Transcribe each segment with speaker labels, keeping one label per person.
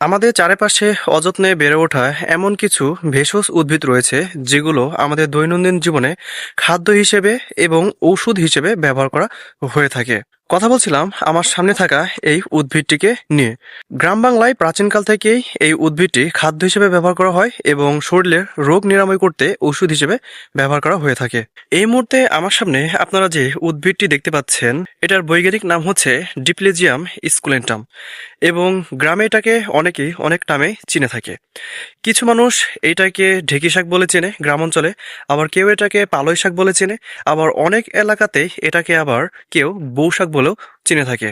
Speaker 1: আমাদের চারপাশে অযত্নে বেড়ে ওঠা এমন কিছু ভেষজ উদ্ভিদ রয়েছে যেগুলো আমাদের দৈনন্দিন জীবনে খাদ্য হিসেবে এবং ঔষধ হিসেবে ব্যবহার করা হয়ে থাকে। কথা বলছিলাম আমার সামনে থাকা এই উদ্ভিদটিকে নিয়ে। গ্রাম বাংলায় প্রাচীনকাল থেকেই এই উদ্ভিদটি খাদ্য হিসেবে ব্যবহার করা হয় এবং শরীরের রোগ নিরাময় করতে ওষুধ হিসেবে ব্যবহার করা হয়ে থাকে। এই মুহূর্তে আমার সামনে আপনারা যে উদ্ভিদটি দেখতে পাচ্ছেন, এটার বৈজ্ঞানিক নাম হচ্ছে ডিপ্লেজিয়াম স্কুলেন্টাম এবং গ্রামে এটাকে অনেকেই অনেক নামে চিনে থাকে। কিছু মানুষ এটাকে ঢেঁকি শাক বলে চেনে গ্রাম অঞ্চলে, আবার কেউ এটাকে পালই শাক বলে চেনে, আবার অনেক এলাকাতে এটাকে আবার কেউ বউ শাক বলেও চিনে থাকে।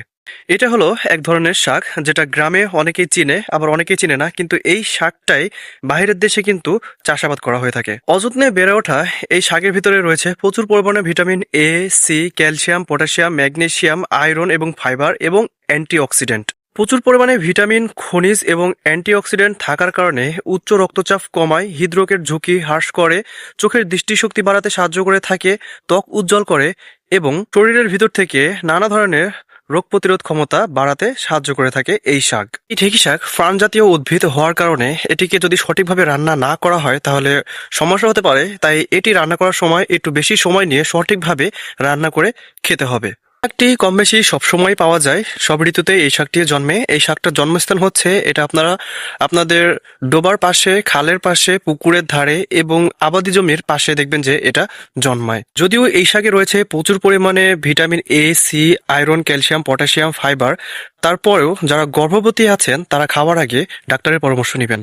Speaker 1: এটা হলো এক ধরনের শাক যেটা গ্রামে অনেকেই চিনে, আবার অনেকেই চিনে না, কিন্তু এই শাকটাই বাইরের দেশে কিন্তু চাষাবাদ করা হয়ে থাকে। অযত্নে বেড়ে ওঠা এই শাকের ভিতরে রয়েছে প্রচুর পরিমাণে vitamin A, C, calcium, potassium, magnesium, iron এবং ফাইবার এবং অ্যান্টিঅক্সিডেন্ট। প্রচুর পরিমাণে ভিটামিন, খনিজ এবং অ্যান্টিঅক্সিডেন্ট থাকার কারণে উচ্চ রক্তচাপ কমায়, হৃদরোগের ঝুঁকি হ্রাস করে, চোখের দৃষ্টিশক্তি বাড়াতে সাহায্য করে থাকে, ত্বক উজ্জ্বল করে এবং শরীরের ভিতর থেকে নানা ধরনের রোগ প্রতিরোধ ক্ষমতা বাড়াতে সাহায্য করে থাকে এই শাক। এই ঢেঁকি শাক ফার্ন জাতীয় উদ্ভিদ হওয়ার কারণে এটিকে যদি সঠিকভাবে রান্না না করা হয় তাহলে সমস্যা হতে পারে, তাই এটি রান্না করার সময় একটু বেশি সময় নিয়ে সঠিকভাবে রান্না করে খেতে হবে। শাকটি কম বেশি সবসময় পাওয়া যায়, সব ঋতুতে এই শাকটি জন্মে। এই শাকটার জন্মস্থান হচ্ছে এটা আপনারা আপনাদের ডোবার পাশে, খালের পাশে, পুকুরের ধারে এবং আবাদি জমির পাশে দেখবেন যে এটা জন্মায়। যদিও এই শাকে রয়েছে প্রচুর পরিমাণে vitamin A, C, iron, calcium, potassium, fibre, তারপরেও যারা গর্ভবতী আছেন তারা খাওয়ার আগে ডাক্তারের পরামর্শ নেবেন।